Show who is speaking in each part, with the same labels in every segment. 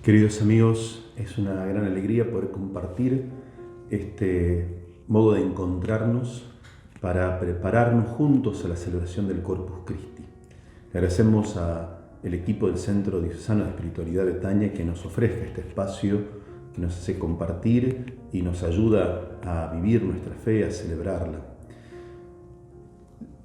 Speaker 1: Queridos amigos, es una gran alegría poder compartir este modo de encontrarnos para prepararnos juntos a la celebración del Corpus Christi. Le agradecemos al equipo del Centro Diocesano de Espiritualidad Betania que nos ofrezca este espacio, que nos hace compartir y nos ayuda a vivir nuestra fe, a celebrarla.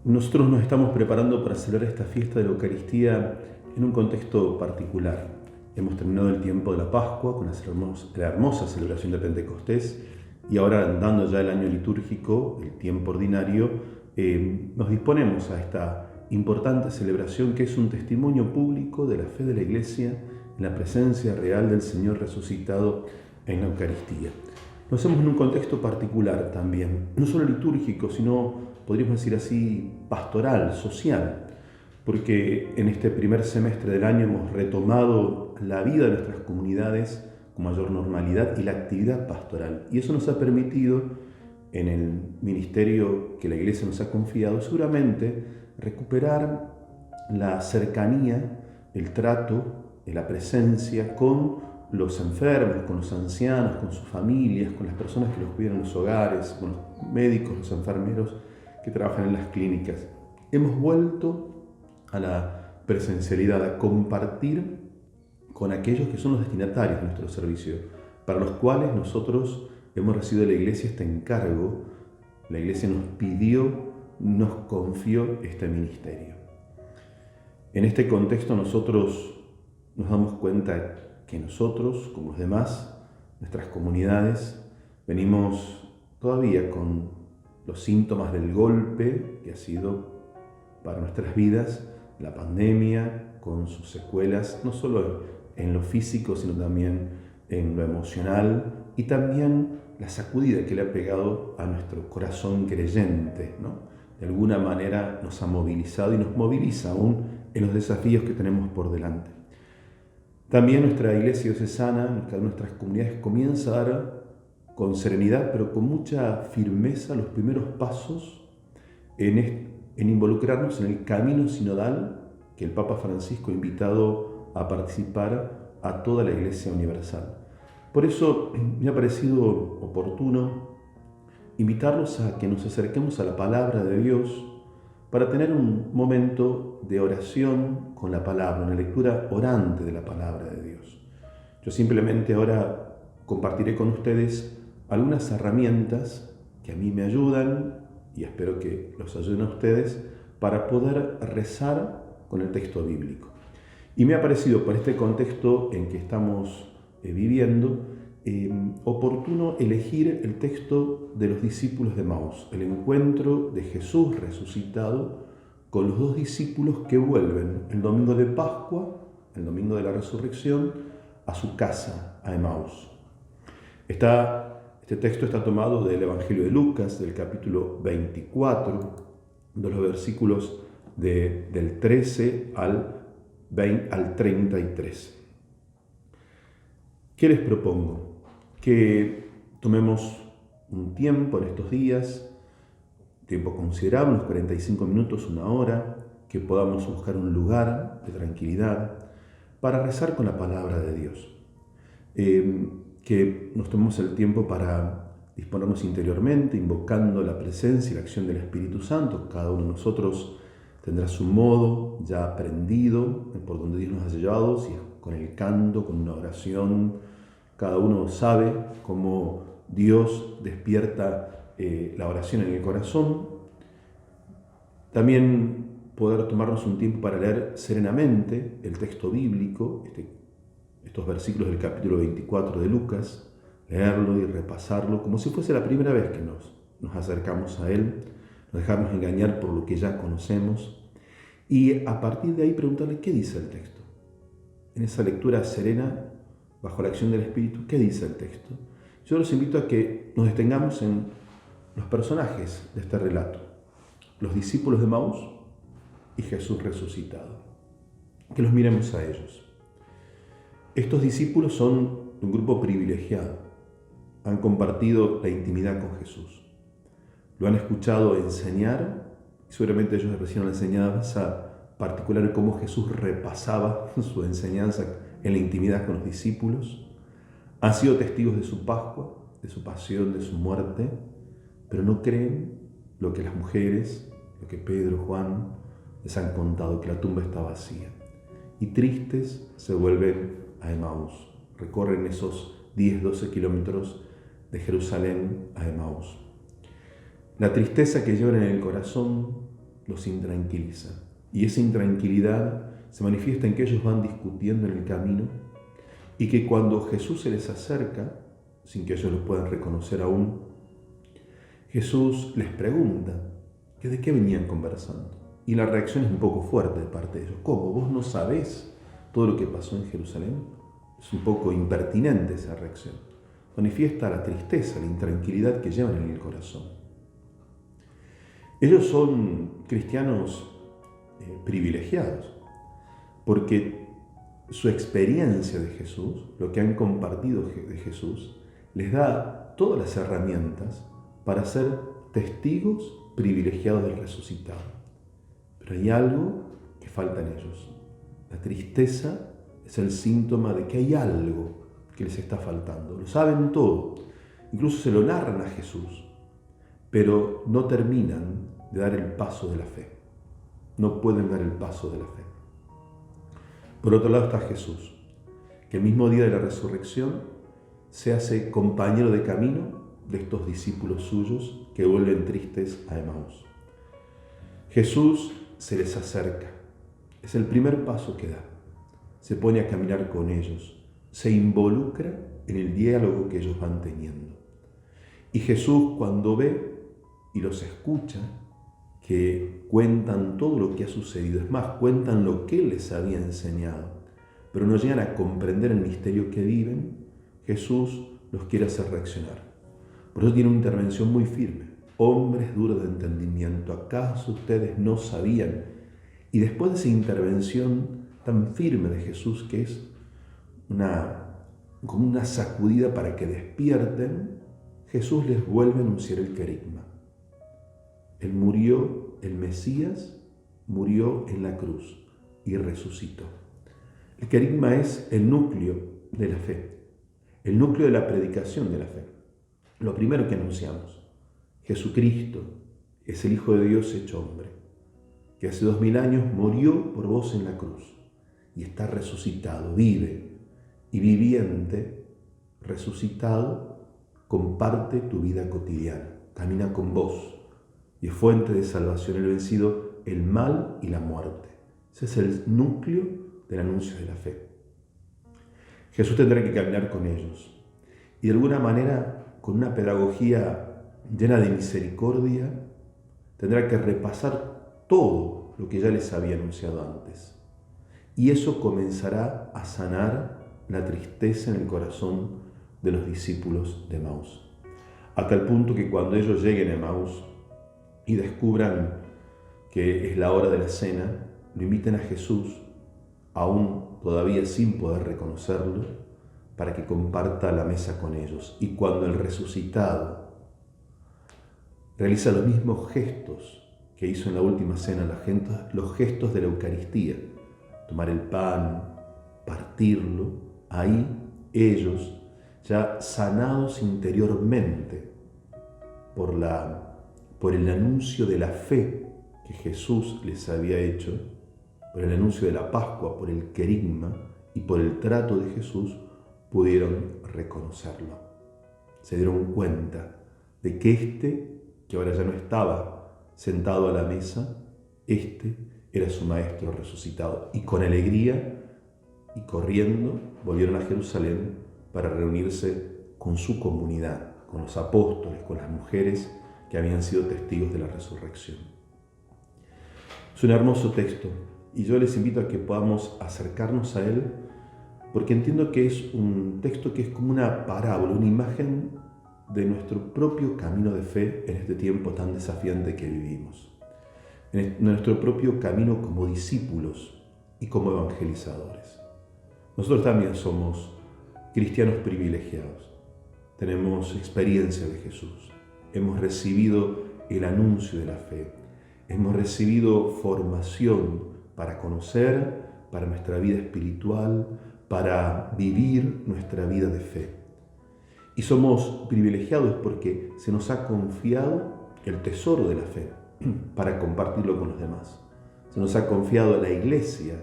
Speaker 1: Nosotros nos estamos preparando para celebrar esta fiesta de la Eucaristía en un contexto particular. Hemos terminado el tiempo de la Pascua con la hermosa celebración de Pentecostés y ahora, dando ya el año litúrgico, el tiempo ordinario, nos disponemos a esta importante celebración que es un testimonio público de la fe de la Iglesia en la presencia real del Señor resucitado en la Eucaristía. Lo hacemos en un contexto particular también, no solo litúrgico, sino, podríamos decir así, pastoral, social, porque en este primer semestre del año hemos retomado la vida de nuestras comunidades con mayor normalidad y la actividad pastoral. Y eso nos ha permitido, en el ministerio que la Iglesia nos ha confiado, seguramente recuperar la cercanía, el trato, la presencia con los enfermos, con los ancianos, con sus familias, con las personas que los cuidan en los hogares, con los médicos, los enfermeros que trabajan en las clínicas. Hemos vuelto a la presencialidad, a compartir con aquellos que son los destinatarios de nuestro servicio, para los cuales nosotros hemos recibido de la Iglesia este encargo. La Iglesia nos pidió, nos confió este ministerio. En este contexto nosotros nos damos cuenta que nosotros, como los demás, nuestras comunidades, venimos todavía con los síntomas del golpe que ha sido para nuestras vidas la pandemia, con sus secuelas, no solo en lo físico, sino también en lo emocional, y también la sacudida que le ha pegado a nuestro corazón creyente, ¿no? De alguna manera nos ha movilizado y nos moviliza aún en los desafíos que tenemos por delante. También nuestra Iglesia diocesana, nuestras comunidades, comienza a dar con serenidad, pero con mucha firmeza, los primeros pasos en involucrarnos en el camino sinodal que el Papa Francisco ha invitado a participar a toda la Iglesia universal. Por eso me ha parecido oportuno invitarlos a que nos acerquemos a la palabra de Dios para tener un momento de oración con la palabra, una lectura orante de la palabra de Dios. Yo simplemente ahora compartiré con ustedes algunas herramientas que a mí me ayudan y espero que los ayuden a ustedes para poder rezar con el texto bíblico. Y me ha parecido, por este contexto en que estamos viviendo, oportuno elegir el texto de los discípulos de Emaús, el encuentro de Jesús resucitado con los dos discípulos que vuelven el domingo de Pascua, el domingo de la resurrección, a su casa, a Emaús. Este texto está tomado del Evangelio de Lucas, del capítulo 24, de los versículos del 13 al 33. ¿Qué les propongo? Que tomemos un tiempo en estos días, tiempo considerable, unos 45 minutos, una hora, que podamos buscar un lugar de tranquilidad para rezar con la palabra de Dios. Que nos tomemos el tiempo para disponernos interiormente, invocando la presencia y la acción del Espíritu Santo. Cada uno de nosotros tendrá su modo ya aprendido por donde Dios nos ha llevado, si es con el canto, con una oración. Cada uno sabe cómo Dios despierta la oración en el corazón. También poder tomarnos un tiempo para leer serenamente el texto bíblico, estos versículos del capítulo 24 de Lucas, leerlo y repasarlo como si fuese la primera vez que nos acercamos a él, no dejarnos engañar por lo que ya conocemos y a partir de ahí preguntarle qué dice el texto. En esa lectura serena, bajo la acción del Espíritu, ¿qué dice el texto? Yo los invito a que nos detengamos en los personajes de este relato, los discípulos de Emaús y Jesús resucitado. Que los miremos a ellos. Estos discípulos son un grupo privilegiado. Han compartido la intimidad con Jesús. Lo han escuchado enseñar y seguramente ellos recibieron la enseñanza particular de cómo Jesús repasaba su enseñanza en la intimidad con los discípulos, han sido testigos de su Pascua, de su pasión, de su muerte, pero no creen lo que las mujeres, lo que Pedro, Juan les han contado, que la tumba está vacía. Y tristes se vuelven a Emaús, recorren esos 10-12 kilómetros de Jerusalén a Emaús. La tristeza que llevan en el corazón los intranquiliza, y esa intranquilidad se manifiesta en que ellos van discutiendo en el camino y que cuando Jesús se les acerca, sin que ellos lo puedan reconocer aún, Jesús les pregunta que de qué venían conversando. Y la reacción es un poco fuerte de parte de ellos. ¿Cómo? ¿Vos no sabés todo lo que pasó en Jerusalén? Es un poco impertinente esa reacción. Manifiesta la tristeza, la intranquilidad que llevan en el corazón. Ellos son cristianos privilegiados, porque su experiencia de Jesús, lo que han compartido de Jesús, les da todas las herramientas para ser testigos privilegiados del resucitado. Pero hay algo que falta en ellos. La tristeza es el síntoma de que hay algo que les está faltando. Lo saben todo, incluso se lo narran a Jesús, pero no terminan de dar el paso de la fe. No pueden dar el paso de la fe. Por otro lado está Jesús, que el mismo día de la resurrección se hace compañero de camino de estos discípulos suyos que vuelven tristes a Emaús. Jesús se les acerca, es el primer paso que da. Se pone a caminar con ellos, se involucra en el diálogo que ellos van teniendo. Y Jesús, cuando ve y los escucha, que cuentan todo lo que ha sucedido, es más, cuentan lo que Él les había enseñado, pero no llegan a comprender el misterio que viven, Jesús los quiere hacer reaccionar. Por eso tiene una intervención muy firme. Hombres duros de entendimiento, ¿acaso ustedes no sabían? Y después de esa intervención tan firme de Jesús, que es como una sacudida para que despierten, Jesús les vuelve a anunciar el querigma. Él murió, el Mesías murió en la cruz y resucitó. El querigma es el núcleo de la fe, el núcleo de la predicación de la fe. Lo primero que anunciamos, Jesucristo es el Hijo de Dios hecho hombre, que hace 2000 años murió por vos en la cruz y está resucitado, vive y viviente, resucitado, comparte tu vida cotidiana, camina con vos y es fuente de salvación. Él ha vencido el mal y la muerte. Ese es el núcleo del anuncio de la fe. Jesús tendrá que caminar con ellos y de alguna manera, con una pedagogía llena de misericordia, tendrá que repasar todo lo que ya les había anunciado antes. Y eso comenzará a sanar la tristeza en el corazón de los discípulos de Emaús. Hasta el punto que cuando ellos lleguen a Emaús y descubran que es la hora de la cena, lo inviten a Jesús, aún todavía sin poder reconocerlo, para que comparta la mesa con ellos. Y cuando el resucitado realiza los mismos gestos que hizo en la última cena, los gestos de la Eucaristía, tomar el pan, partirlo, ahí ellos, ya sanados interiormente por el anuncio de la fe que Jesús les había hecho, por el anuncio de la Pascua, por el querigma y por el trato de Jesús, pudieron reconocerlo. Se dieron cuenta de que que ahora ya no estaba sentado a la mesa, era su Maestro resucitado. Y con alegría y corriendo volvieron a Jerusalén para reunirse con su comunidad, con los apóstoles, con las mujeres que habían sido testigos de la resurrección. Es un hermoso texto y yo les invito a que podamos acercarnos a él, porque entiendo que es un texto que es como una parábola, una imagen de nuestro propio camino de fe en este tiempo tan desafiante que vivimos, en nuestro propio camino como discípulos y como evangelizadores. Nosotros también somos cristianos privilegiados, tenemos experiencia de Jesús, hemos recibido el anuncio de la fe, hemos recibido formación para conocer, para nuestra vida espiritual, para vivir nuestra vida de fe. Y somos privilegiados porque se nos ha confiado el tesoro de la fe para compartirlo con los demás. Se nos ha confiado la Iglesia,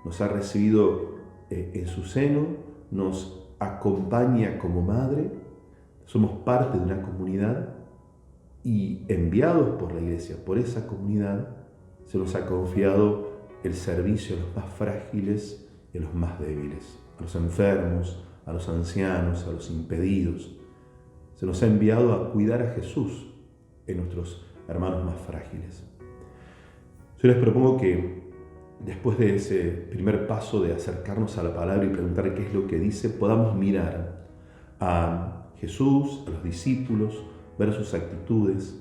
Speaker 1: nos ha recibido en su seno, nos acompaña como madre, somos parte de una comunidad y enviados por la Iglesia, por esa comunidad, se nos ha confiado el servicio a los más frágiles y a los más débiles, a los enfermos, a los ancianos, a los impedidos. Se nos ha enviado a cuidar a Jesús en nuestros hermanos más frágiles. Yo les propongo que después de ese primer paso de acercarnos a la palabra y preguntar qué es lo que dice, podamos mirar a Jesús, a los discípulos, ver sus actitudes,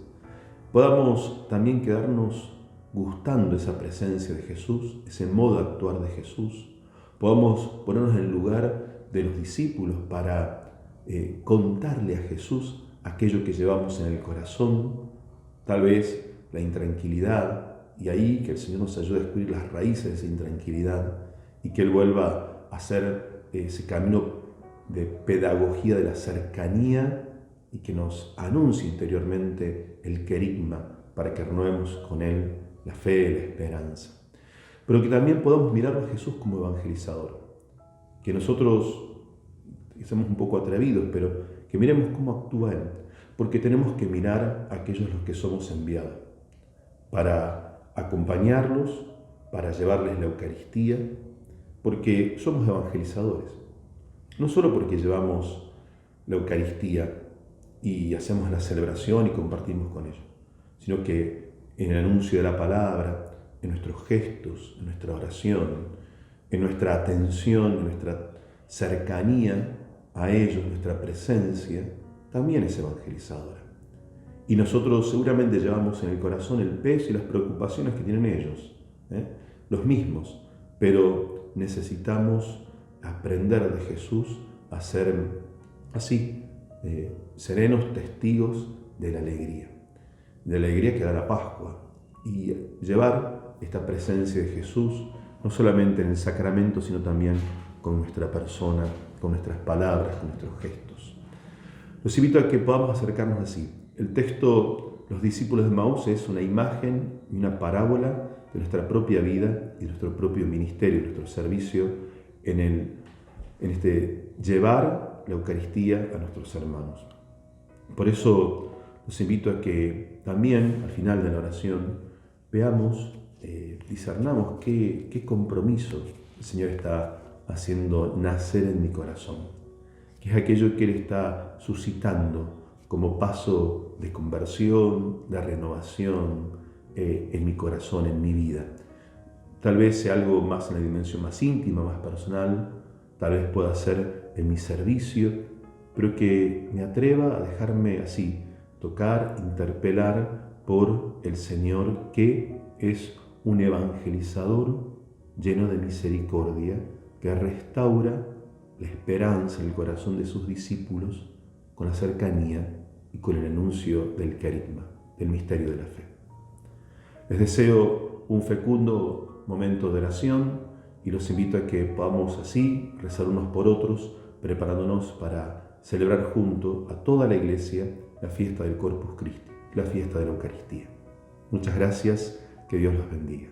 Speaker 1: podamos también quedarnos gustando esa presencia de Jesús, ese modo de actuar de Jesús, podamos ponernos en el lugar de los discípulos para contarle a Jesús aquello que llevamos en el corazón, tal vez la intranquilidad, y ahí que el Señor nos ayude a descubrir las raíces de esa intranquilidad y que Él vuelva a hacer ese camino de pedagogía de la cercanía y que nos anuncie interiormente el querigma para que renovemos con Él la fe, la esperanza. Pero que también podamos mirar a Jesús como evangelizador. Que nosotros, somos un poco atrevidos, pero que miremos cómo actúa Él. Porque tenemos que mirar a aquellos los que somos enviados para acompañarlos, para llevarles la Eucaristía, porque somos evangelizadores. No solo porque llevamos la Eucaristía y hacemos la celebración y compartimos con ellos, sino que en el anuncio de la palabra, en nuestros gestos, en nuestra oración, en nuestra atención, en nuestra cercanía a ellos, nuestra presencia, también es evangelizadora. Y nosotros seguramente llevamos en el corazón el peso y las preocupaciones que tienen ellos, los mismos, pero necesitamos aprender de Jesús a ser así, serenos testigos de la alegría que da la Pascua, y llevar esta presencia de Jesús no solamente en el sacramento, sino también con nuestra persona, con nuestras palabras, con nuestros gestos. Los invito a que podamos acercarnos así. El texto, los discípulos de Emaús, es una imagen y una parábola de nuestra propia vida y nuestro propio ministerio, nuestro servicio en este llevar la Eucaristía a nuestros hermanos. Por eso los invito a que también al final de la oración veamos, discernamos qué compromiso el Señor está haciendo nacer en mi corazón, que es aquello que Él está suscitando como paso de conversión, de renovación en mi corazón, en mi vida. Tal vez sea algo más en la dimensión más íntima, más personal, tal vez pueda ser en mi servicio, pero que me atreva a dejarme así, tocar, interpelar por el Señor, que es un evangelizador lleno de misericordia, que restaura la esperanza en el corazón de sus discípulos con la cercanía y con el anuncio del querigma, del misterio de la fe. Les deseo un fecundo momento de oración y los invito a que podamos así rezar unos por otros, preparándonos para celebrar junto a toda la Iglesia la fiesta del Corpus Christi, la fiesta de la Eucaristía. Muchas gracias, que Dios los bendiga.